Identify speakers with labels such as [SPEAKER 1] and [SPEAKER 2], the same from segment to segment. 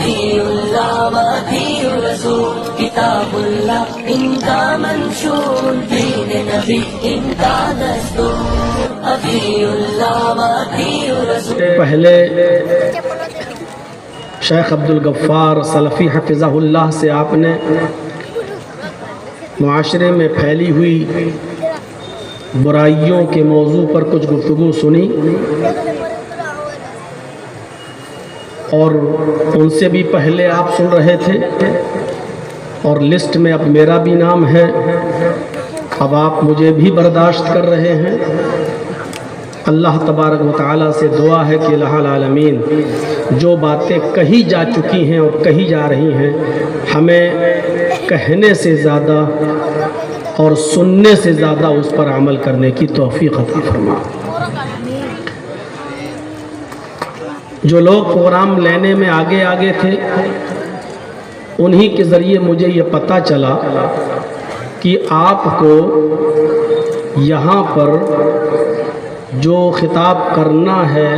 [SPEAKER 1] اطیعوا اللہ واطیعوا الرسول، کتاب اللہ ان کا منشور، دین نبی ان کا دستور، اطیعوا اللہ واطیعوا الرسول۔
[SPEAKER 2] پہلے شیخ عبدالغفار سلفی حفظہ اللہ سے آپ نے معاشرے میں پھیلی ہوئی برائیوں کے موضوع پر کچھ گفتگو سنی، اور ان سے بھی پہلے آپ سن رہے تھے، اور لسٹ میں اب میرا بھی نام ہے، اب آپ مجھے بھی برداشت کر رہے ہیں۔ اللہ تبارک و تعالیٰ سے دعا ہے کہ الہ العالمین جو باتیں کہی جا چکی ہیں اور کہی جا رہی ہیں، ہمیں کہنے سے زیادہ اور سننے سے زیادہ اس پر عمل کرنے کی توفیق عطا فرما۔ جو لوگ پروگرام لینے میں آگے آگے تھے، انہی کے ذریعے مجھے یہ پتہ چلا کہ آپ کو یہاں پر جو خطاب کرنا ہے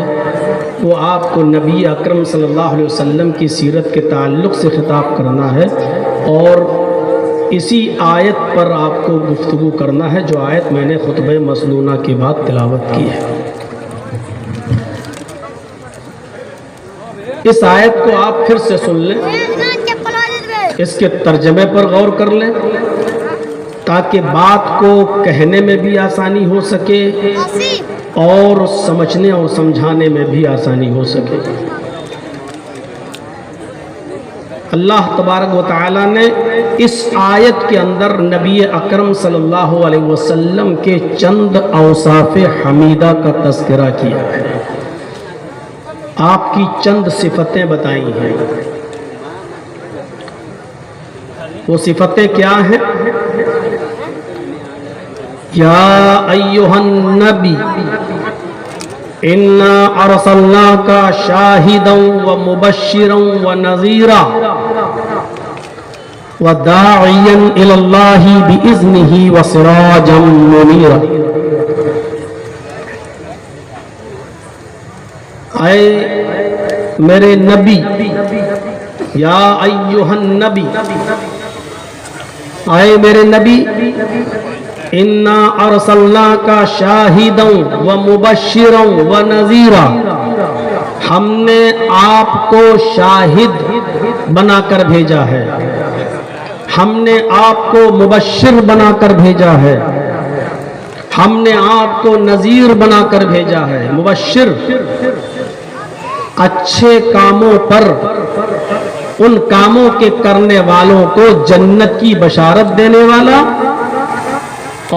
[SPEAKER 2] وہ آپ کو نبی اکرم صلی اللہ علیہ وسلم کی سیرت کے تعلق سے خطاب کرنا ہے، اور اسی آیت پر آپ کو گفتگو کرنا ہے جو آیت میں نے خطبہ مسنونہ کے بعد تلاوت کی ہے۔ اس آیت کو آپ پھر سے سن لیں، اس کے ترجمے پر غور کر لیں تاکہ بات کو کہنے میں بھی آسانی ہو سکے اور سمجھنے اور سمجھانے میں بھی آسانی ہو سکے۔ اللہ تبارک و تعالیٰ نے اس آیت کے اندر نبی اکرم صلی اللہ علیہ وسلم کے چند اوصاف حمیدہ کا تذکرہ کیا ہے، آپ کی چند صفتیں بتائی ہیں۔ وہ صفتیں کیا ہیں؟ یا ایھا النبی انا ارسلناک شاہدا ومبشرا ونذیرا وداعیا الی اللہ باذنہ وسراجا منیرا۔ اے میرے نبی، یا ایھا النبی، اے میرے نبی، انا ارسلناک شاہدا ومبشرا ونذیرا، ہم نے آپ کو شاہد بنا کر بھیجا ہے، ہم نے آپ کو مبشر بنا کر بھیجا ہے، ہم نے آپ کو نذیر بنا کر بھیجا ہے۔ مبشر اچھے کاموں پر ان کاموں کے کرنے والوں کو جنت کی بشارت دینے والا،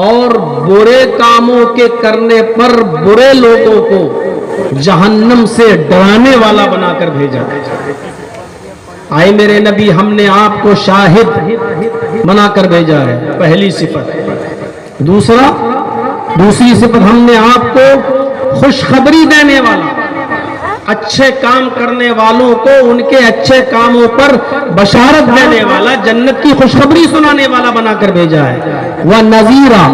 [SPEAKER 2] اور برے کاموں کے کرنے پر برے لوگوں کو جہنم سے ڈرانے والا بنا کر بھیجا۔ آئے میرے نبی، ہم نے آپ کو شاہد بنا کر بھیجا ہے، پہلی صفت۔ دوسری صفت، ہم نے آپ کو خوشخبری دینے والا، اچھے کام کرنے والوں کو ان کے اچھے کاموں پر بشارت دینے والا، جنت کی خوشخبری سنانے والا بنا کر بھیجا ہے۔ وَنَذِيرًا،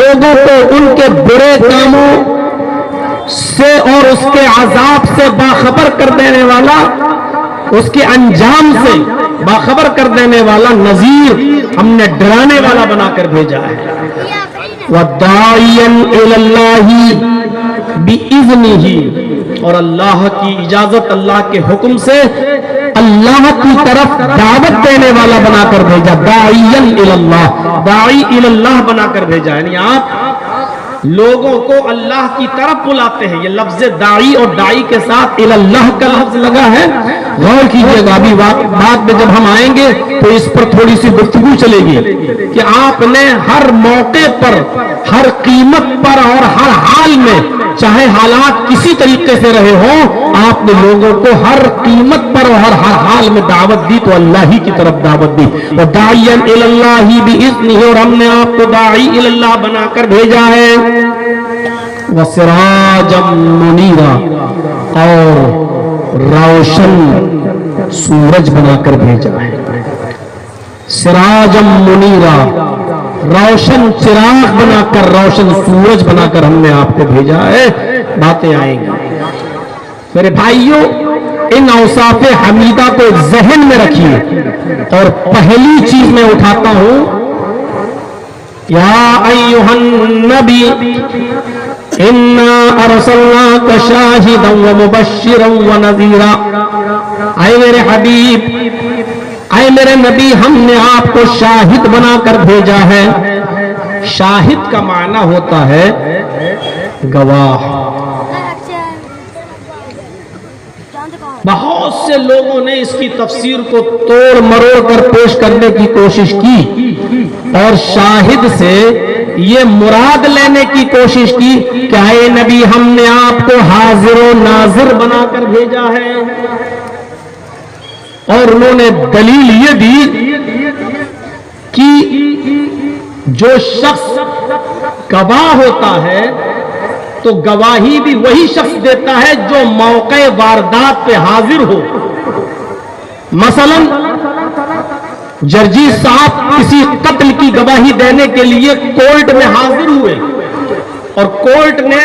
[SPEAKER 2] لوگوں کو ان کے برے کاموں سے اور اس کے عذاب سے باخبر کر دینے والا، اس کے انجام سے باخبر کر دینے والا نذیر، ہم نے ڈرانے والا بنا کر بھیجا ہے۔ وَدَاعِيًا إِلَى اللَّهِ بِإِذْنِهِ، اور اللہ کی اجازت، اللہ کے حکم سے اللہ کی طرف دعوت دینے والا بنا کر بھیجا۔ داعیاً الی اللہ، داعی الی اللہ بنا کر بھیجا، یعنی آپ لوگوں کو اللہ کی طرف بلاتے ہیں۔ یہ لفظ داعی اور داعی کے ساتھ الی اللہ کا لفظ لگا ہے، غور کیجئے گا، ابھی بعد میں جب ہم آئیں گے تو اس پر تھوڑی سی گفتگو چلے گی کہ آپ نے ہر موقع پر، ہر قیمت پر اور ہر حال میں، چاہے حالات کسی طریقے سے رہے ہوں، آپ نے لوگوں کو ہر قیمت پر اور ہر حال میں دعوت دی تو اللہ ہی کی طرف دعوت دی۔ وَدَاعِيًا إِلَى اللَّهِ بِإِذْنِهِ، اور ہم نے آپ کو داعی الی اللہ بنا کر بھیجا ہے۔ وَسِرَاجًا مُنِيرًا، اور روشن سورج بنا کر بھیجا ہے۔ سراجم منیرا، روشن چراغ بنا کر، روشن سورج بنا کر ہم نے آپ کو بھیجا ہے۔ باتیں آئیں گی۔ میرے بھائیوں، ان اوصاف حمیدہ کو ذہن میں رکھیے، اور پہلی چیز میں اٹھاتا ہوں، یا ایھا النبی انا ارسلناک شاہدا ومبشرا ونذیرا، اے میرے حبیب، اے میرے نبی، ہم نے آپ کو شاہد بنا کر بھیجا ہے۔ شاہد کا معنی ہوتا ہے گواہ۔ بہت سے لوگوں نے اس کی تفسیر کو توڑ مروڑ کر پیش کرنے کی کوشش کی، اور شاہد سے یہ مراد لینے کی کوشش کی کہ اے نبی، ہم نے آپ کو حاضر و ناظر بنا کر بھیجا ہے۔ اور انہوں نے دلیل یہ دی کہ جو شخص گواہ ہوتا ہے تو گواہی بھی وہی شخص دیتا ہے جو موقع واردات پہ حاضر ہو۔ مثلا جرجی صاحب کسی قتل کی گواہی دینے کے لیے کورٹ میں حاضر ہوئے، اور کورٹ نے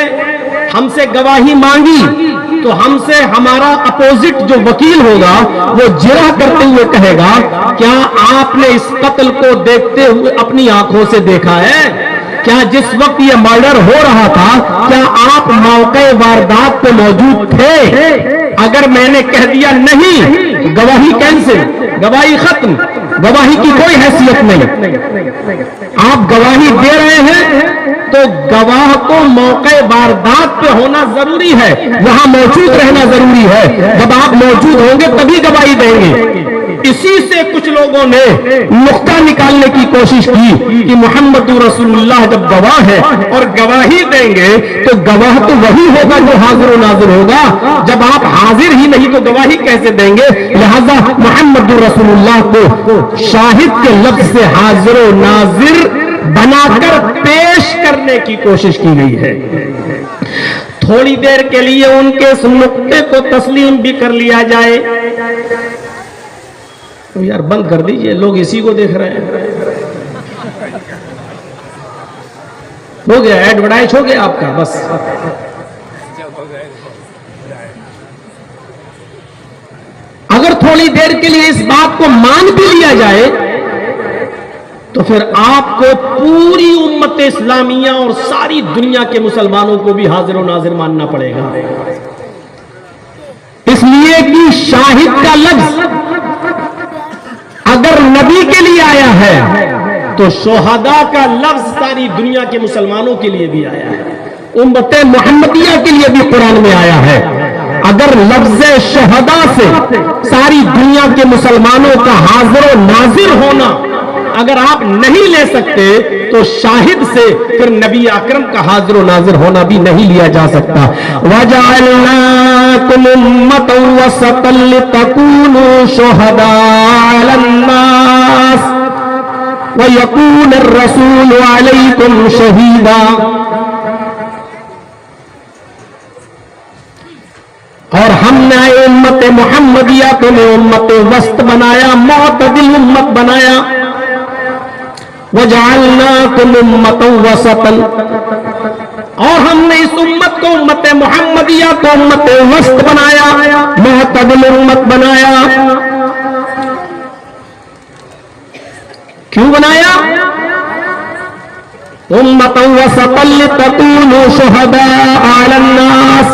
[SPEAKER 2] ہم سے گواہی مانگی، تو ہم سے ہمارا اپوزٹ جو وکیل ہوگا وہ جرح کرتے ہوئے کہے گا، کیا آپ نے اس قتل کو دیکھتے ہوئے اپنی آنکھوں سے دیکھا ہے؟ کیا جس وقت یہ مرڈر ہو رہا تھا کیا آپ موقع واردات پہ موجود تھے؟ اگر میں نے کہہ دیا نہیں، گواہی کینسل، گواہی ختم، گواہی کی کوئی حیثیت نہیں۔ آپ گواہی دے رہے ہیں تو گواہ کو موقع واردات پہ ہونا ضروری ہے، وہاں موجود رہنا ضروری ہے۔ جب آپ موجود ہوں گے تبھی گواہی دیں گے۔ اسی سے کچھ لوگوں نے نقطہ نکالنے کی کوشش کی کہ محمد رسول اللہ جب گواہ ہے اور گواہی دیں گے تو گواہ تو وہی ہوگا جو حاضر و ناظر ہوگا، جب آپ حاضر ہی نہیں تو گواہی کیسے دیں گے؟ لہذا محمد رسول اللہ کو شاہد کے لفظ سے حاضر و ناظر بنا کر پیش کرنے کی کوشش کی گئی ہے۔ تھوڑی دیر کے لیے ان کے اس نقطے کو تسلیم بھی کر لیا جائے۔ یار بند کر دیجئے، لوگ اسی کو دیکھ رہے ہیں۔ ہو گیا، ایڈورٹائز ہو گیا آپ کا، بس۔ اگر تھوڑی دیر کے لیے اس بات کو مان بھی لیا جائے تو پھر آپ کو پوری امت اسلامیہ اور ساری دنیا کے مسلمانوں کو بھی حاضر و ناظر ماننا پڑے گا، اس لیے کہ شاہد کا لفظ اگر نبی کے لیے آیا ہے تو شہداء کا لفظ ساری دنیا کے مسلمانوں کے لیے بھی آیا ہے، امت محمدیہ کے لیے بھی قرآن میں آیا ہے۔ اگر لفظ شہداء سے ساری دنیا کے مسلمانوں کا حاضر و ناظر ہونا اگر آپ نہیں لے سکتے تو شاہد سے پھر نبی اکرم کا حاضر و ناظر ہونا بھی نہیں لیا جا سکتا۔ وَجَعَلْنَاكُمْ أُمَّةً وَسَطًا لِتَكُونُوا شُهَدَاءَ عَلَى النَّاسِ وَيَكُونَ الرَّسُولُ عَلَيْكُمْ شَهِيدًا۔ اور ہم نے امت محمدیہ کو امت وسط بنایا، معتدل امت بنایا۔ وَجَعَلْنَاكُمْ أُمَّةً وَسَطًا، اور ہم نے اس امت کو امت محمدیہ کو امت وسط بنایا، معتدل امت بنایا۔ کیوں بنایا؟ أُمَّةً وَسَطًا لِتَكُونُوا شُهَدَاءَ عَلَى النَّاسِ،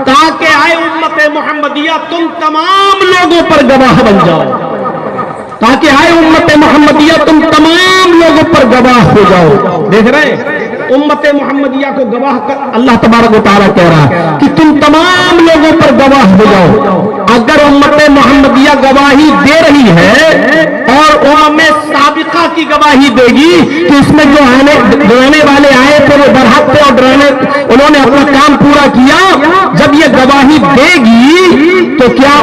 [SPEAKER 2] تاکہ آئے امت محمدیہ تم تمام لوگوں پر گواہ بن جاؤ، تاکہ آئے امت محمدیہ تم تمام لوگوں پر گواہ ہو جاؤ۔ دیکھ رہے ہیں امت محمدیہ کو گواہ کر اللہ تبارک و تعالیٰ کہہ رہا ہے کہ تم تمام لوگوں پر گواہ ہو جاؤ۔ اگر امت محمدیہ گواہی دے رہی ہے اور امم سابقہ کی گواہی دے گی کہ اس میں جو آنے والے آئے تھے وہ برحق تھے اور انہوں نے اپنا کام پورا کیا، جب یہ گواہی دے گی تو کیا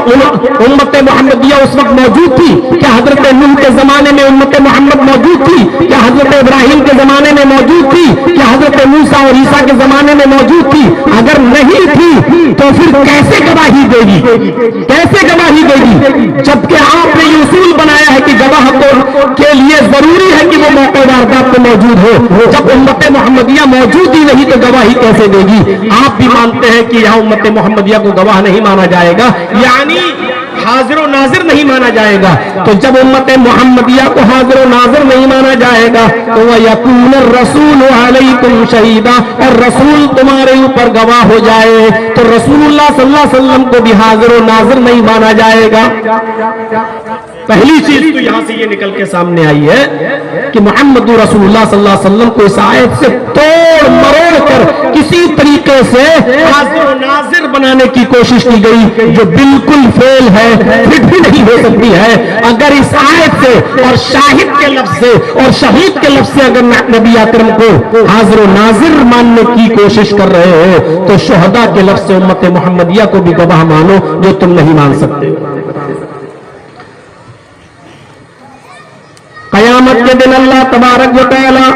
[SPEAKER 2] امت محمدیہ اس وقت موجود تھی؟ کیا حضرت نوح کے زمانے میں امت محمد موجود تھی؟ کیا حضرت ابراہیم کے زمانے میں موجود تھی؟ کیا حضرت موسیٰ اور عیسیٰ کے زمانے میں موجود تھی؟ اگر نہیں تھی تو پھر کیسے گواہی دے گی؟ کیسے گواہی دے گی؟ جبکہ آپ نے یہ اصول بنایا ہے کہ گواہ کے لیے ضروری ہے کہ وہ موقع واردات پہ موجود ہو. جب امت محمدیہ موجود ہی نہیں تو گواہی کیسے دے گی؟ آپ بھی مانتے ہیں کہ یہاں امت محمدیہ کو گواہ نہیں مانا جائے گا، یعنی حاضر و ناظر نہیں مانا جائے گا. تو جب امت محمدیہ کو حاضر و ناظر نہیں مانا جائے گا تو وَيَكُونَ الرَّسُولُ عَلَيْكُمْ شَهِيدًا، اور رسول تمہارے اوپر گواہ ہو جائے تو رسول اللہ صلی اللہ علیہ وسلم کو بھی حاضر و ناظر نہیں مانا جائے گا. پہلی چیز تو یہاں سے یہ نکل کے سامنے آئی ہے کہ محمد رسول اللہ صلی اللہ علیہ وسلم کو اس آیت سے توڑ مروڑ کر کسی طریقے سے حاضر و ناظر بنانے کی کوشش کی گئی، جو بالکل فیل ہے، پھر بھی نہیں ہو سکتی ہے. اگر اس آیت سے اور شاہد کے لفظ سے اور شہید کے لفظ سے اگر نبی اکرم کو حاضر و ناظر ماننے کی کوشش کر رہے ہو تو شہداء کے لفظ سے امت محمدیہ کو بھی گواہ مانو، جو تم نہیں مان سکتے. قیامت کے دن اللہ تبارک و تعالی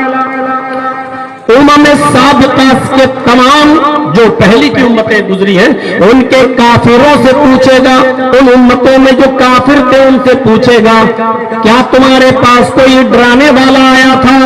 [SPEAKER 2] امم سابقہ کے تمام جو پہلی کی امتیں گزری ہیں ان کے کافروں سے پوچھے گا، ان امتوں میں جو کافر تھے ان سے پوچھے گا کیا تمہارے پاس کوئی ڈرانے والا آیا تھا؟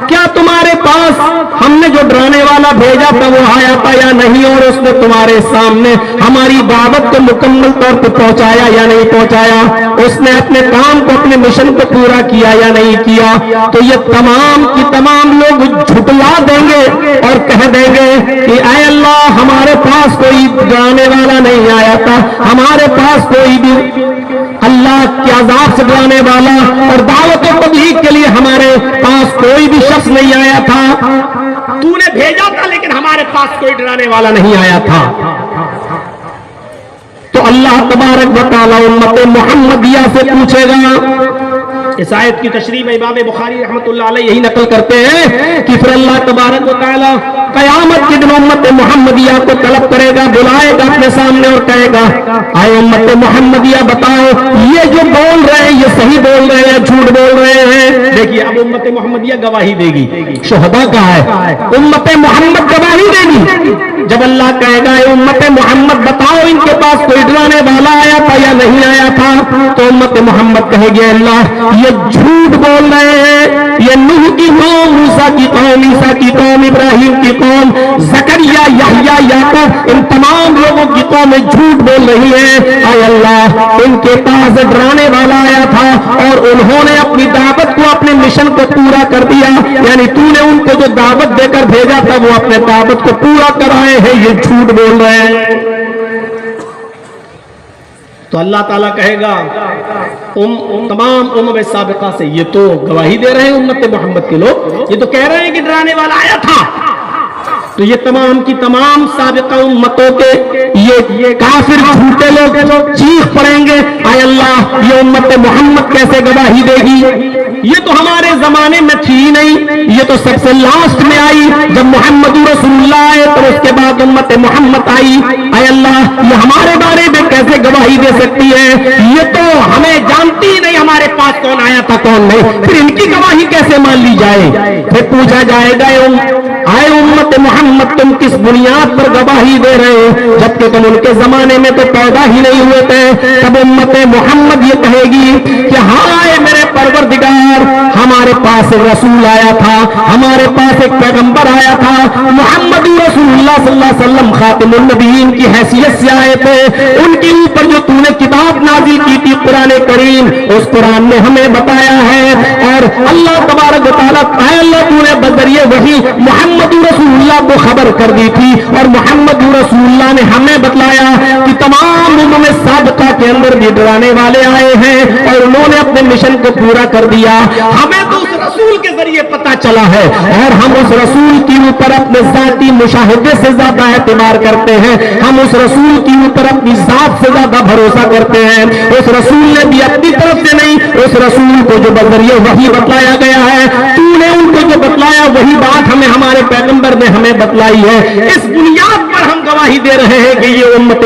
[SPEAKER 2] کیا تمہارے پاس ہم نے جو ڈرانے والا بھیجا تھا وہ آیا تھا یا نہیں؟ اور اس نے تمہارے سامنے ہماری دعوت کو مکمل طور پر پہنچایا یا نہیں پہنچایا؟ اس نے اپنے کام کو، اپنے مشن کو پورا کیا یا نہیں کیا؟ تو یہ تمام کی تمام لوگ جھٹلا دیں گے اور کہہ دیں گے کہ اے اللہ ہمارے پاس کوئی ڈرانے والا نہیں آیا تھا، ہمارے پاس کوئی بھی اللہ کے عذاب سے ڈرانے والا اور دعوت و تبلیغ کے لیے ہمارے پاس کوئی بھی شخص نہیں آیا تھا. تو نے بھیجا تھا لیکن ہمارے پاس کوئی ڈرانے والا نہیں آیا تھا. تو اللہ تبارک و تعالی امت محمدیہ سے پوچھے گا. اس آیت کی تشریح میں امام بخاری رحمۃ اللہ علیہ یہی نقل کرتے ہیں کہ پھر اللہ تبارک و تعالی قیامت کے دن امت محمدیہ کو طلب کرے گا، بلائے گا اپنے سامنے اور کہے گا اے امت محمدیہ بتاؤ یہ جو بول رہے ہیں یہ صحیح بول رہے ہیں، جھوٹ بول رہے ہیں؟ دیکھیے اب امت محمدیہ گواہی دے گی. شہداء کہاں ہے؟ امت محمد گواہی دے گی. جب اللہ کہے گا اے امت محمد بتاؤ ان کے پاس کوئی ڈرانے والا آیا تھا یا نہیں آیا تھا؟ تو امت محمد کہے گی اللہ یہ جھوٹ بول رہے ہیں، یہ نوح کی قوم، موسیٰ کی قوم، عیسیٰ کی قوم، ابراہیم کی قوم، زکریا، یحییٰ، یعقوب، ان تمام لوگوں کی قومیں جھوٹ بول رہی ہیں. اے اللہ ان کے پاس ڈرانے والا آیا تھا اور انہوں نے اپنی دعوت کو، اپنے مشن کو پورا کر دیا، یعنی تو نے ان کو جو دعوت دے کر بھیجا تھا وہ اپنے دعوت کو پورا کرائے ہیں، یہ جھوٹ بول رہے ہیں. تو اللہ تعالیٰ کہے گا تمام امم سابقہ سے یہ تو گواہی دے رہے ہیں امت محمد کے لوگ، یہ تو کہہ رہے ہیں کہ ڈرانے والا آیا تھا. تو یہ تمام کی تمام سابقہ امتوں کے یہ کافر جھوٹے لوگ چیخ پڑیں گے اے اللہ یہ امت محمد کیسے گواہی دے گی؟ یہ تو ہمارے زمانے میں تھی نہیں، یہ تو سب سے لاسٹ میں آئی جب محمد رسول اللہ آئے تو اس کے بعد امت محمد آئی. اے اللہ یہ ہمارے بارے میں کیسے گواہی دے سکتی ہے؟ یہ تو ہمیں جانتی ہی نہیں ہمارے پاس کون آیا تھا کون نہیں، پھر ان کی گواہی کیسے مان لی جائے؟ پھر پوچھا جائے گا اے امت محمد تم کس بنیاد پر گواہی دے رہے ہو جبکہ تم ان کے زمانے میں تو پیدا ہی نہیں ہوئے تھے؟ تب امت محمد یہ کہے گی کہ ہائے میرے پروردگار ہمارے پاس ایک رسول آیا تھا، ہمارے پاس ایک پیغمبر آیا تھا، محمد رسول اللہ صلی اللہ علیہ وسلم خاتم النبیین کی حیثیت سے آئے تھے، ان کے اوپر جو تو نے کتاب نازل کی تھی قرآن کریم اس قرآن نے ہمیں بتایا ہے اور اللہ تبارک و تعالیٰ اے اللہ تو نے بذریعہ وحی محمد رسول اللہ کو خبر کر دی تھی اور محمد رسول اللہ نے ہمیں بتلایا کہ تمام امم سابقہ کے اندر بھی ڈرانے والے آئے ہیں اور انہوں نے اپنے مشن کو پورا کر دیا. ہمیں تو اس رسول کے ذریعے پتا چلا ہے اور ہم اس رسول کے اوپر اپنے ذاتی مشاہدے سے زیادہ اعتبار کرتے ہیں، ہم اس رسول کے اوپر اپنی ذات سے زیادہ بھروسہ کرتے ہیں. اس رسول نے بھی اپنی طرف سے نہیں، اس رسول کو جو بذریعہ وحی بتلایا گیا ہے تو نے ان کو جو بتلایا وہی بات ہمیں ہمارے پیغمبر نے ہمیں بتلائی ہے. اس بنیاد پر ہم گواہی دے رہے ہیں کہ یہ امت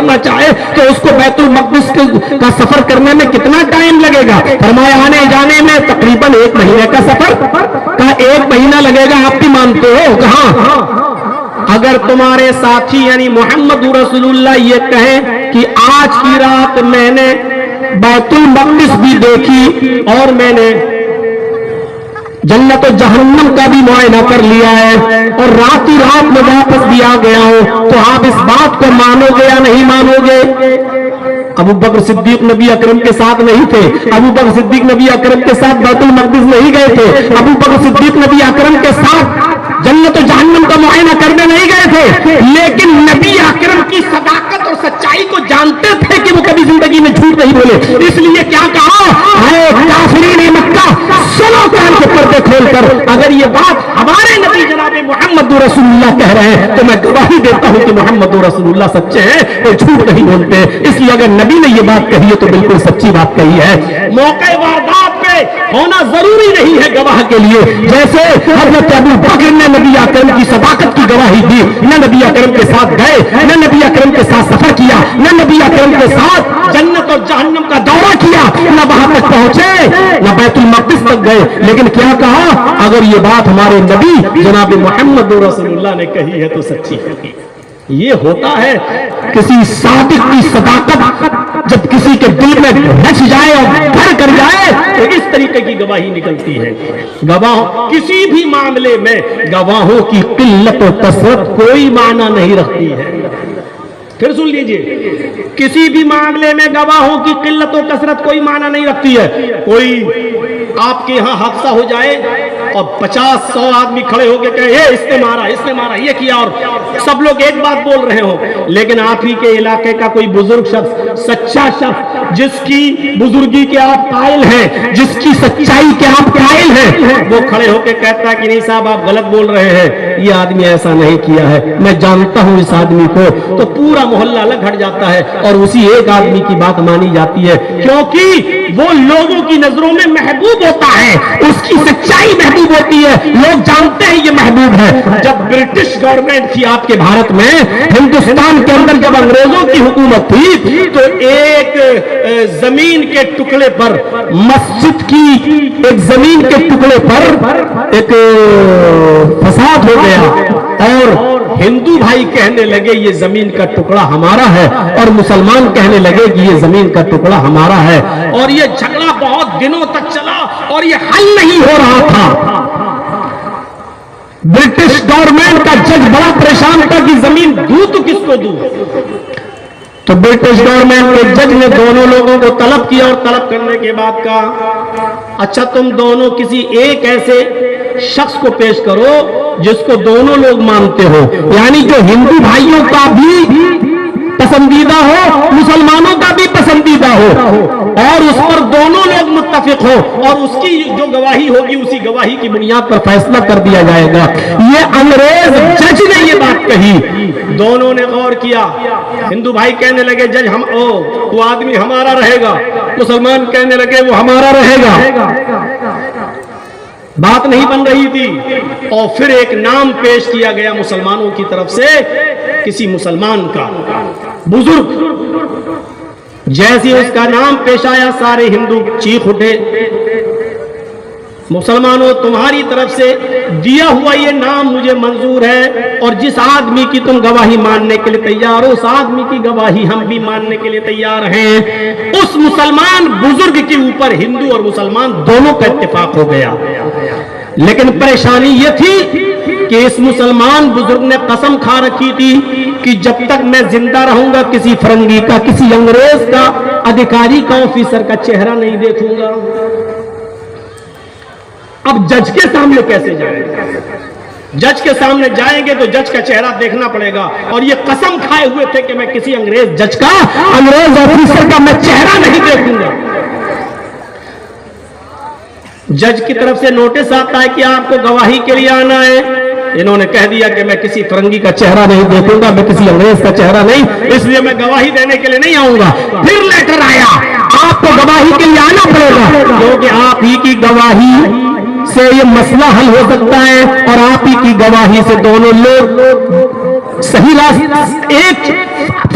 [SPEAKER 2] کرنا چاہے تو اس کو بیت المقدس کا سفر کرنے میں کتنا ٹائم لگے گا؟ فرمایا آنے جانے میں تقریباً 1 مہینے کا سفر کا 1 مہینہ لگے گا. آپ بھی مانتے ہو؟ کہاں؟ اگر تمہارے ساتھی یعنی محمد رسول اللہ یہ کہیں کہ آج کی رات میں نے بیت المقدس بھی دیکھی اور میں نے جنت و جہنم کا بھی معائنہ کر لیا ہے اور رات ہی رات میں واپس بھی آ گیا ہوں، تو آپ اس بات کو مانو گے یا نہیں مانو گے؟ ابو بکر صدیق نبی اکرم کے ساتھ نہیں تھے. ابو بکر صدیق نبی اکرم کے ساتھ بیت المقدس نہیں گئے تھے. ابو بکر صدیق نبی اکرم کے ساتھ جنت و جہنم کا معائنہ کرنے نہیں گئے تھے، لیکن نبی اکرم کی صداقت اور سچائی کو جانتے تھے کہ وہ کبھی زندگی میں جھوٹ نہیں بولے. اس لیے کیا کہا؟ اے کافرین مکہ سنو کان کے پردے کھول کر، اگر یہ بات ہمارے نبی جناب محمد رسول اللہ کہہ رہے ہیں تو میں گواہی دیتا ہوں کہ محمد رسول اللہ سچے ہیں، وہ جھوٹ نہیں بولتے. اس لیے اگر نبی نے یہ بات کہی ہے تو بالکل سچی بات کہی ہے. موقع واردات پہ ہونا ضروری نہیں ہے گواہ کے لیے. جیسے حضرت ابو بکر نے نبی اکرم کی صداقت کی گواہی دی، نہ نبی اکرم کے ساتھ گئے، نہ نبی اکرم کے ساتھ سفر کیا، نہ نبی اکرم کے ساتھ جنت اور جہنم کا دورہ کیا، نہ وہاں تک پہنچے، نہ بیت المقدس تک گئے، لیکن کیا کہا؟ اگر یہ بات ہمارے نبی جناب محمد رسول اللہ نے کہی ہے تو سچی ہے. یہ ہوتا ہے کسی صادق کی صداقت جب کسی کے دل میں رچ جائے اور بھر کر جائے تو اس طریقے کی گواہی نکلتی ہے. گواہ کسی بھی معاملے میں گواہوں کی قلت و کثرت کوئی معنی نہیں رکھتی ہے. پھر سن لیجئے، کسی بھی معاملے میں گواہوں کی قلت و کثرت کوئی معنی نہیں رکھتی ہے. کوئی آپ کے یہاں حادثہ ہو جائے اور 50-100 آدمی کھڑے ہو کے کہے اس نے مارا یہ کیا، اور سب لوگ ایک بات بول رہے ہو، لیکن آپ ہی کے علاقے کا کوئی بزرگ شخص، سچا شخص، جس کی بزرگی کے آپ قائل ہیں، جس کی سچائی کے آپ قائل ہیں، وہ کھڑے ہو کے کہتا ہے کہ نہیں صاحب آپ غلط بول رہے ہیں، یہ آدمی ایسا نہیں کیا ہے، میں جانتا ہوں اس آدمی کو، تو پورا محلہ الگ ہٹ جاتا ہے اور اسی ایک آدمی کی بات مانی جاتی ہے، کیونکہ وہ لوگوں کی نظروں میں محبوب ہوتا ہے، اس کی سچائی محبوب ہوتی ہے، لوگ جانتے ہیں یہ محبوب ہے. جب برٹش گورنمنٹ تھی آپ کے بھارت میں، ہندوستان کے اندر جب انگریزوں کی حکومت تھی، تو ایک زمین کے ٹکڑے پر، مسجد کی ایک زمین کے ٹکڑے پر ایک فساد ہو گیا اور ہندو بھائی کہنے لگے یہ زمین کا ٹکڑا ہمارا ہے اور مسلمان کہنے لگے کہ یہ زمین کا ٹکڑا ہمارا ہے، اور یہ جھگڑا بہت دنوں تک چلا اور یہ حل نہیں ہو رہا تھا. برٹش گورنمنٹ کا جج بڑا پریشان تھا کہ زمین دوں تو کس کو دوں. تو برٹش گورنمنٹ کے جج نے دونوں لوگوں کو طلب کیا اور طلب کرنے کے بعد کہا اچھا تم دونوں کسی ایک ایسے شخص کو پیش کرو جس کو دونوں لوگ مانتے ہو، یعنی جو ہندو بھائیوں کا بھی پسندیدہ ہو، مسلمانوں کا بھی پسندیدہ ہو، اور اس پر دونوں لوگ متفق ہو، اور اس کی جو گواہی ہوگی اسی گواہی کی بنیاد پر فیصلہ کر دیا جائے گا. یہ انگریز جج نے یہ بات کہی. دونوں نے غور کیا. ہندو بھائی کہنے لگے جج وہ آدمی ہمارا رہے گا، مسلمان کہنے لگے وہ ہمارا رہے گا. بات نہیں بن رہی تھی، اور پھر ایک نام پیش کیا گیا مسلمانوں کی طرف سے، کسی مسلمان کا بزرگ. جیسے اس کا نام پیش آیا سارے ہندو چیخ اٹھے، مسلمانوں تمہاری طرف سے دیا ہوا یہ نام مجھے منظور ہے، اور جس آدمی کی تم گواہی ماننے کے لیے تیار ہو اس آدمی کی گواہی ہم بھی ماننے کے لیے تیار ہیں. اس مسلمان بزرگ کے اوپر ہندو اور مسلمان دونوں کا اتفاق ہو گیا. لیکن پریشانی یہ تھی کہ اس مسلمان بزرگ نے قسم کھا رکھی تھی کہ جب تک میں زندہ رہوں گا کسی فرنگی کا، کسی انگریز کا، ادھیکاری کا، آفیسر کا چہرہ نہیں دیکھوں گا. اب جج کے سامنے کیسے جائیں گے؟ جج کے سامنے جائیں گے تو جج کا چہرہ دیکھنا پڑے گا، اور یہ قسم کھائے ہوئے تھے کہ میں کسی انگریز جج کا، انگریز آفیسر کا میں چہرہ نہیں دیکھوں گا. جج کی طرف سے نوٹس آتا ہے کہ آپ کو گواہی کے لیے آنا ہے. انہوں نے کہہ دیا کہ میں کسی فرنگی کا چہرہ نہیں دیکھوں گا، میں کسی انگریز کا چہرہ نہیں، اس لیے میں گواہی دینے کے لیے نہیں آؤں گا. پھر لیٹر آیا، آپ کو گواہی کے لیے آنا پڑے گا کیونکہ آپ ہی کی گواہی سے یہ مسئلہ حل ہو سکتا ہے، اور آپ ہی کی گواہی سے دونوں لوگ صحیح راستہ ایک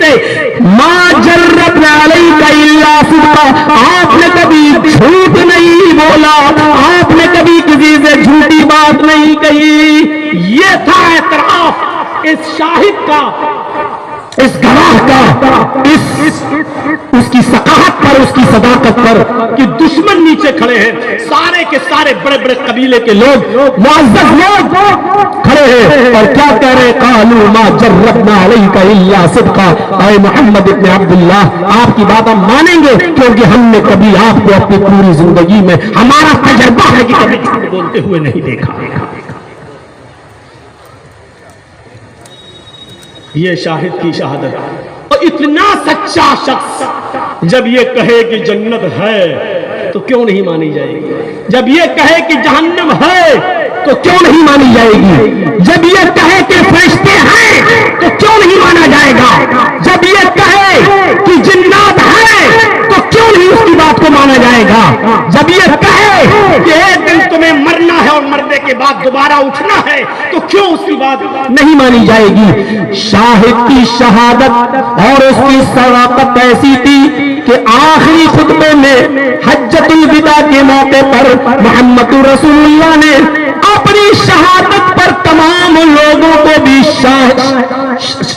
[SPEAKER 2] سے ما جربنا علیک الا صدقا، آپ نے کبھی جھوٹ نہیں بولا، آپ نے کبھی کسی سے جھوٹی بات نہیں کہی۔ یہ تھا اعتراف اس شاہد کا، اس گواہ کا، اس کی ثقافت پر، اس کی صداقت پر کہ دشمن نیچے کھڑے ہیں، سارے کے سارے بڑے بڑے قبیلے کے لوگ، معزز لوگ کھڑے ہیں اور کیا کہہ رہے؟ قالوا ما جربنا علیک الا صدقا، اے محمد ابن عبداللہ آپ کی بات ہم مانیں گے کیونکہ ہم نے کبھی آپ کو اپنی پوری زندگی میں، ہمارا تجربہ ہے کہ کبھی کسی کو بولتے ہوئے نہیں دیکھا۔ یہ شاہد کی شہادت، اور اتنا سچا شخص جب یہ کہے کہ جنت ہے تو کیوں نہیں مانی جائے گی؟ جب یہ کہے کہ جہنم ہے تو کیوں نہیں مانی جائے گی؟ جب یہ کہے کہ فرشتے ہیں تو کیوں نہیں مانا جائے گا؟ جب یہ کہے کہ جنات ہیں تو کیوں نہیں اس کی بات کو مانا جائے گا؟ جب یہ کہے کہ ایک دن تمہیں مرنا ہے اور مرنے کے بعد دوبارہ اٹھنا ہے تو کیوں اس کی بات نہیں مانی جائے گی؟ شاہد کی شہادت اور اس کی صداقت ایسی تھی کہ آخری خطبے میں حجۃ الوداع کے موقع پر محمد رسول اللہ نے اپنی شہادت پر تمام لوگوں کو بھی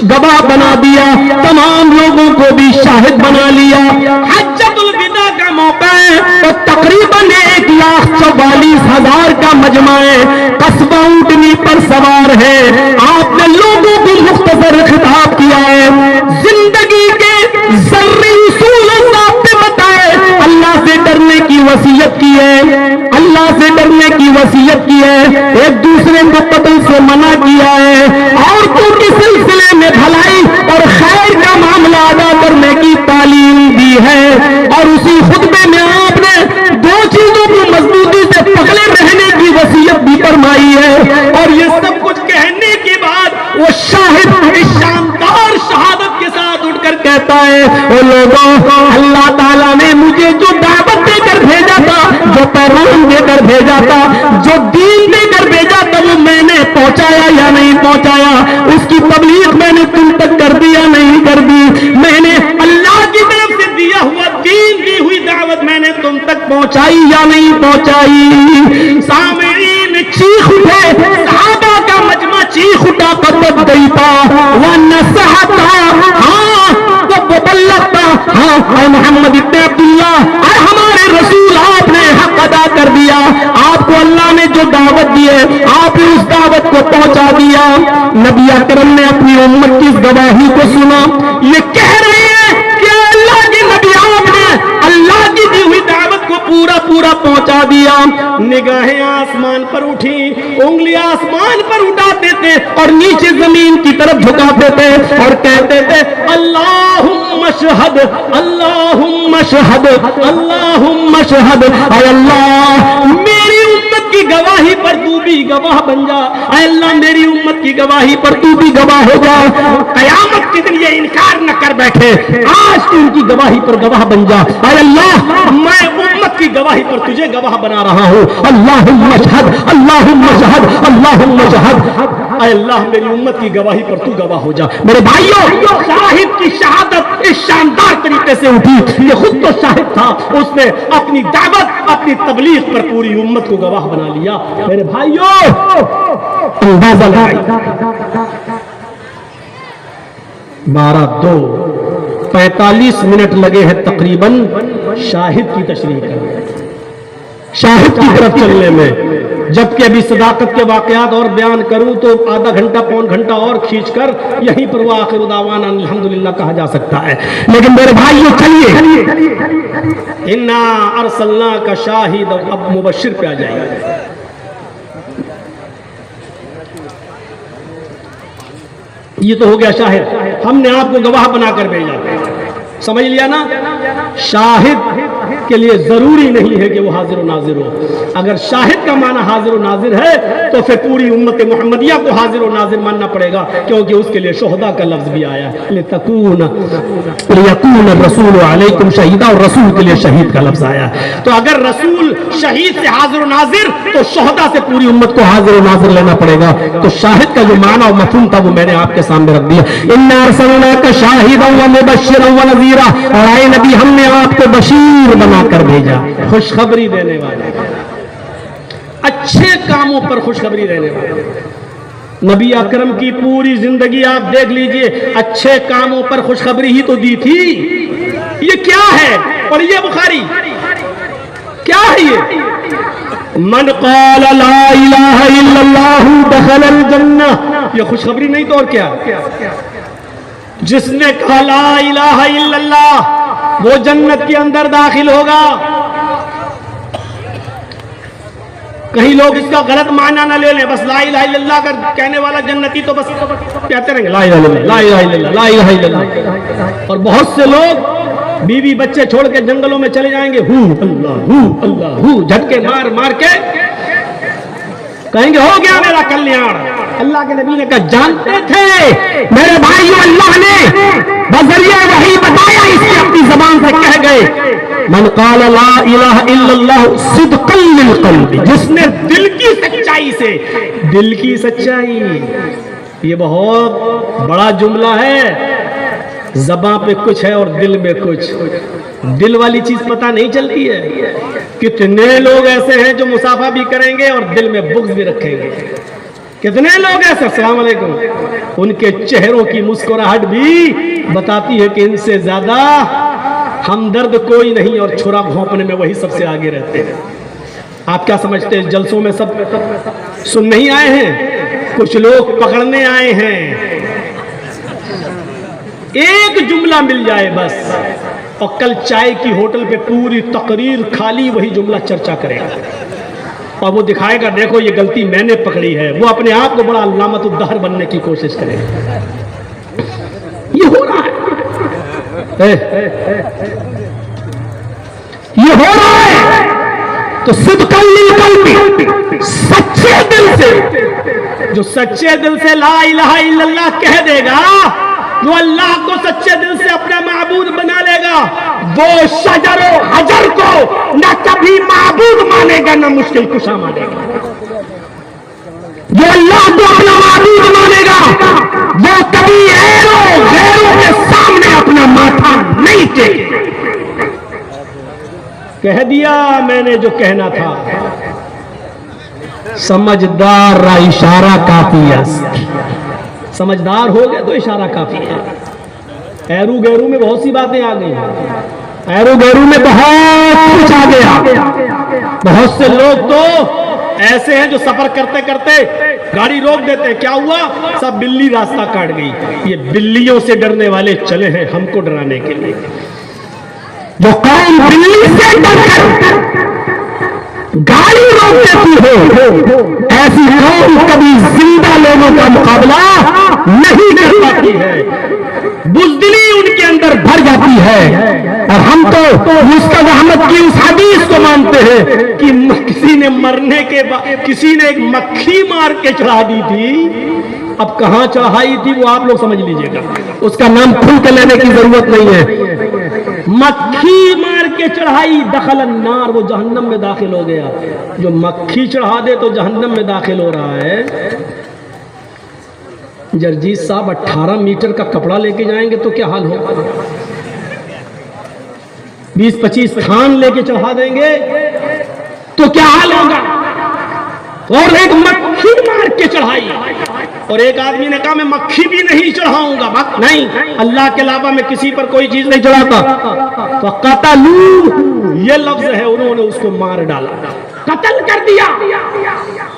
[SPEAKER 2] گواہ بنا دیا، تمام لوگوں کو بھی شاہد بنا لیا۔ حجۃ الوداع کا موقع ہے تو تقریباً 1,44,000 کا مجمع ہے، قصبہ اونٹنی پر سوار ہے، آپ نے لوگوں کو مختصر خطاب کیا ہے، زندگی کے ذری اصول ضابطے بتائے، اللہ سے ڈرنے کی وصیت کی ہے، اللہ سے ڈرنے کی وصیت کی ہے، ایک دوسرے کو قتل سے منع کیا ہے، عورتوں کے سلسلے میں بھلائی اور خیر کا معاملہ ادا کرنے کی تعلیم دی ہے، اور اسی خطبے میں آپ نے 2 چیزوں کو مضبوطی سے پکڑے رہنے کی وصیت بھی فرمائی ہے۔ اور یہ سب کچھ کہنے کے بعد وہ شاہد اس شاندار شہادت کے ساتھ اٹھ کر کہتا ہے، او لوگوں، اللہ تعالیٰ نے مجھے جو دعوت دے کر بھیجا تھا، جو پیغام دے کر بھیجا تھا، جو دین دے کر بھیجا تھا، وہ میں نے پہنچایا یا نہیں پہنچایا؟ اس کی تبلیغ میں نے تم تک کر دی یا نہیں کر دی؟ میں نے اللہ کی طرف سے دیا ہوا دین، دی ہوئی دعوت میں نے تم تک پہنچائی یا نہیں پہنچائی؟ سامعین چیخ اٹھے، صحابہ کا مجمع چیخ اٹھا، قد دیتا ونصحتا، ہاں وہ بلغتا، ہاں اے محمد ابن عبداللہ، اے ہمارے رسول، آپ نے حق ادا کر دیا، آپ کو اللہ نے جو دعوت دی ہے آپ نے اس دعوت کو پہنچا دیا۔ نبی اکرم نے اپنی امت کی اس گواہی کو سنا، یہ کہہ رہے ہیں کہ اللہ کے نبی آپ نے اللہ کی دی ہوئی دعوت کو پورا پہنچا دیا۔ نگاہیں آسمان پر اٹھی، انگلیاں آسمان پر اٹھاتے تھے اور نیچے زمین کی طرف جھکاتے تھے اور کہتے تھے، اللہم اشہد، اللہم اشہد، اللہم اشہد، اے اللہ میری امت کی گواہی پر تو بھی گواہ بن جا، اے اللہ میری امت کی گواہی پر تو بھی گواہ ہو جا، قیامت کے دن یہ انکار نہ کر بیٹھے، آج تو ان کی گواہی پر گواہ بن جا، اے اللہ میں امت کی گواہی پر تجھے گواہ بنا رہا ہوں، اللہم اشہد، اللہم اشہد، اللہم اشہد، اے اللہ میری امت کی گواہی پر تو گواہ ہو جا۔ میرے بھائیوں، شاہد کی شہادت اس شاندار طریقے سے اٹھی، یہ خود تو شاہد تھا، اس نے اپنی دعوت، اپنی تبلیغ پر پوری امت کو گواہ بنا لیا۔ میرے بھائیوں اندازہ لگائیے، 12:45 منٹ لگے ہیں تقریباً شاہد کی تشریح کرنے، شاہد کی طرف چلنے میں، جبکہ ابھی صداقت کے واقعات اور بیان کروں تو آدھا گھنٹہ پون گھنٹہ اور کھینچ کر یہیں پر وآخر دعوانا الحمدللہ کہا جا سکتا ہے۔ لیکن میرے بھائیوں چلیے، انا ارسلناک شاہد، اب مبشر پہ آ جائیے۔ یہ تو ہو گیا شاہد، ہم نے آپ کو گواہ بنا کر بھیجا، سمجھ لیا نا؟ شاہد کے لیے ضروری نہیں ہے کہ وہ حاضر و ناظر ہو. اگر شاہد کا معنی حاضر و ناظر ہے تو پھر پوری امت محمدیہ کو حاضر و ناظر ماننا پڑے گا, کیونکہ اس کے لیے شہداء کا لفظ بھی آیا ہے, لیکون الرسول علیکم شہیدا, اور رسول کے لیے شہید کا لفظ آیا ہے. تو اگر رسول شہید سے حاضر و ناظر تو شہداء سے پوری امت کو حاضر و ناظر لینا پڑے گا. تو شاہد کا جو معنی اور مفہوم تھا وہ میں نے آپ کے سامنے رکھ دیا. انا ارسلناک شاہدا ومبشرا ونذیرا, اور اے نبی ہم نے آپ کو بشیر بنا کر بھیجا, خوشخبری دینے والے, اچھے کاموں پر خوشخبری دینے والے. نبی اکرم کی پوری زندگی آپ دیکھ لیجئے, اچھے کاموں پر خوشخبری ہی تو دی تھی. یہ کیا ہے؟ پڑھیے بخاری, کیا ہے یہ؟ من قال لا الہ الا اللہ دخل الجنہ, یہ خوشخبری نہیں تو اور کیا؟ جس نے کہا لا الہ الا اللہ وہ جنت کے اندر داخل ہوگا. کہیں لوگ اس کا غلط معنی نہ لے لیں, بس لا الہ الا اللہ کا کہنے والا جنتی تو بس کہتے رہیں گے لا الہ الا اللہ, لا الہ الا اللہ, لا الہ الا اللہ. اور بہت سے لوگ بیوی بچے چھوڑ کے جنگلوں میں چلے جائیں گے, اللہ جھٹکے مار مار کے کہیں گے ہو گیا میرا کلیان. اللہ کے نبی نے کہا جانتے تھے میرے بھائیو, اللہ نے بذریعہ وحی بتایا, اس کی اپنی زبان سے کہہ گئے من قال لا الہ الا اللہ صدقا للقلب, جس نے دل کی سچائی سے, دل کی سچائی یہ بہت بڑا جملہ ہے. زباں پہ کچھ ہے اور دل میں کچھ, دل والی چیز پتہ نہیں چلتی ہے. کتنے لوگ ایسے ہیں جو مصافحہ بھی کریں گے اور دل میں بغض بھی رکھیں گے. کتنے لوگ ایسے, السلام علیکم, ان کے چہروں کی مسکراہٹ بھی بتاتی ہے کہ ان سے زیادہ ہمدرد کوئی نہیں, اور چھرا گھونپنے میں وہی سب سے آگے رہتے ہیں. آپ کیا سمجھتے ہیں جلسوں میں سب سن نہیں آئے ہیں, کچھ لوگ پکڑنے آئے ہیں. ایک جملہ مل جائے بس, اور کل چائے کی ہوٹل پہ پوری تقریر خالی وہی جملہ چرچا کرے گا, اور وہ دکھائے گا دیکھو یہ غلطی میں نے پکڑی ہے. وہ اپنے آپ کو بڑا علامت الدہر بننے کی کوشش کرے گا. یہ ہو رہا ہے, یہ ہو رہا ہے. تو صدقا للقلب, سچے دل سے, جو سچے دل سے لا الہ الا اللہ کہہ دے گا, جو اللہ کو سچے دل سے اپنا معبود بنا لے گا, وہ شجر و حجر کو نہ کبھی معبود مانے گا نہ مشکل کشا مانے گا. جو اللہ کو اپنا معبود مانے گا وہ کبھی غیروں کے سامنے اپنا ماتھا نہیں ٹیکے گا. کہہ دیا میں نے جو کہنا تھا, سمجھدار را اشارہ کافی ہے. سمجھدار ہو گئے تو اشارہ کافی ہے. ایرو گیرو میں بہت سی باتیں آ گئی, ایرو گیرو میں بہت کچھ آ گیا. بہت سے لوگ تو ایسے ہیں جو سفر کرتے کرتے گاڑی روک دیتے ہیں, کیا ہوا, سب بلی راستہ کاٹ گئی. یہ بلیوں سے ڈرنے والے چلے ہیں ہم کو ڈرانے کے لیے. جو قوم بلی سے ڈر کر گاڑی روک دیتی ہو, ایسی قوم کبھی زندہ لوگوں کا مقابلہ نہیں کر پاتی ہے. بزدلی ان کے اندر بھر جاتی ہے. اور ہم تو مستد احمد کی اس حدیث کو مانتے ہیں کہ کسی نے مرنے کے بعد کسی نے ایک مکھی مار کے چڑھا دی تھی. اب کہاں چڑھائی تھی وہ آپ لوگ سمجھ لیجئے گا, اس کا نام کھل کے لینے کی ضرورت نہیں ہے. مکھی مار کے چڑھائی, دخل النار, وہ جہنم میں داخل ہو گیا. جو مکھی چڑھا دے تو جہنم میں داخل ہو رہا ہے. جرجیت صاحب 18 میٹر کا کپڑا لے کے جائیں گے تو کیا حال ہوگا, 20-25 تھان لے کے چڑھا دیں گے تو کیا حال ہوگا. اور ایک مکھی مار کے چڑھائی, اور ایک آدمی نے کہا میں مکھی بھی نہیں چڑھاؤں گا. نہیں, اللہ کے علاوہ میں کسی پر کوئی چیز نہیں چڑھاتا. فقتلوہ, یہ لفظ ہے, انہوں نے اس کو مار ڈالا, قتل کر دیا.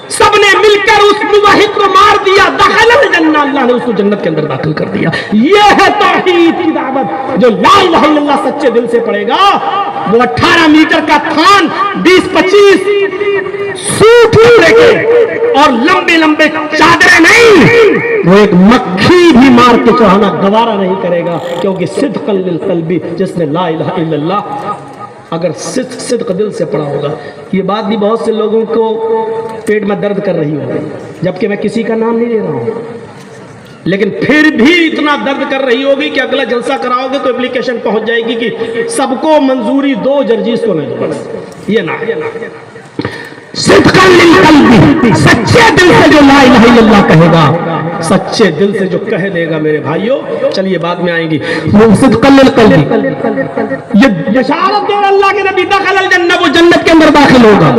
[SPEAKER 2] سب نے مل کر اس موحد کو مار دیا. دخل الجنہ, اللہ نے اس کو جنت کے اندر داخل کر دیا. یہ ہے توحید کی دعوت. جو لا الہ الا اللہ سچے دل سے پڑھے گا وہ 18 میٹر کا تھان 20-25 سوٹ لے کے اور لمبے لمبے چادریں نہیں, وہ ایک مکھی بھی مار کے چڑھانا گوارا نہیں کرے گا, کیونکہ صدقا للقلب, جس نے لا الہ الا اللہ اگر صدق دل سے پڑھا ہوگا. یہ بات بھی بہت سے لوگوں کو پیٹ میں درد کر رہی ہوگی، جبکہ میں کسی کا نام نہیں لے رہا ہوں، لیکن پھر بھی اتنا درد کر رہی ہوگی کہ اگلا جلسہ کراؤ گے تو اپلیکیشن پہنچ جائے گی کہ سب کو منظوری دو، جرجیز کو نہیں دو. یہ نہ صدقاً للقلب، سچے دل سے جو لا الہ الا اللہ کہے گا، سچے دل سے جو کہہ دے گا میرے بھائیوں، چلیے بعد میں آئیں گی. صدقاً للقلب، یہ بشارت دے اللہ کے نبی، دخل الجنہ، وہ جنت کے اندر داخل ہوگا.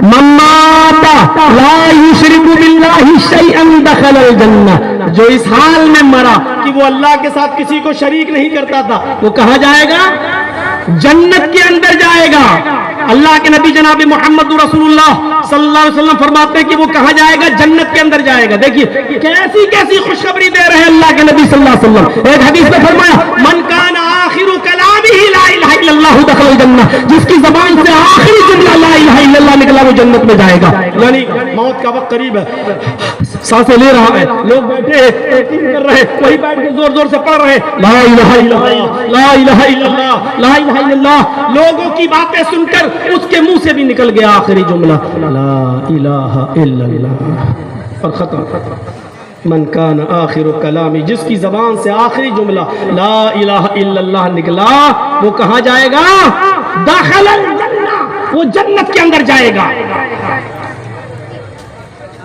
[SPEAKER 2] من مات لا یشرک باللہ شیئا دخل الجنہ، جو اس حال میں مرا کہ وہ اللہ کے ساتھ کسی کو شریک نہیں کرتا تھا، وہ کہاں جائے گا؟ جنت کے اندر جائے گا. اللہ کے نبی جناب محمد رسول اللہ صلی اللہ علیہ وسلم فرماتے ہیں کہ وہ کہاں جائے گا؟ جنت کے اندر جائے گا. دیکھیے کیسی کیسی خوشخبری دے رہے ہیں اللہ کے نبی صلی اللہ علیہ وسلم. ایک حدیث میں فرمایا من کان آخر کلامہ لا الہ الا اللہ دخل الجنہ، جس کی زبان سے آخری جملہ لا الہ الا اللہ نکلا وہ جنت میں جائے گا. یعنی موت کا وقت قریب ہے، سانسیں لے رہا ہے، لوگ بیٹھے کر رہے، وہی بیٹھ کے زور زور سے پڑھ رہے لا الہ الا اللہ لا الہ الا اللہ لا الہ الا اللہ. لوگوں کی باتیں سن کر اس کے منہ سے بھی نکل گیا آخری جملہ لا الہ الا اللہ، اور ختم. من کان آخر کلامی، جس کی زبان سے آخری جملہ لا الہ الا اللہ نکلا وہ کہاں جائے گا؟ داخل الجنہ، وہ جنت کے اندر جائے گا.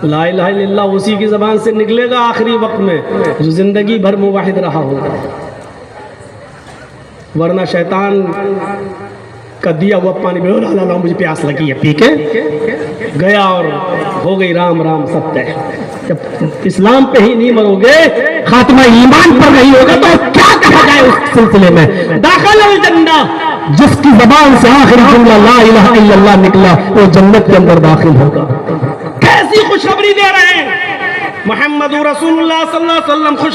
[SPEAKER 2] لا الہ الا اللہ اسی کی زبان سے نکلے گا آخری وقت میں جو زندگی بھر موحد رہا ہوگا، ورنہ شیطان کا دیا ہوا پانی میں لا مجھے پیاس لگی ہے، پی کے گیا اور ہو گئی رام رام سب طے. جب اسلام پہ ہی نہیں مرو گے، خاتمہ ایمان پر نہیں ہوگا تو کیا کہا جائے اس سلسلے میں؟ داخل الجنہ، جس کی زبان سے آخری جملہ لا الہ الا اللہ نکلا وہ جنت کے اندر داخل ہوگا. کیسی خوشخبری دے رہے ہیں محمد رسول اللہ صلی اللہ علیہ وسلم. خوش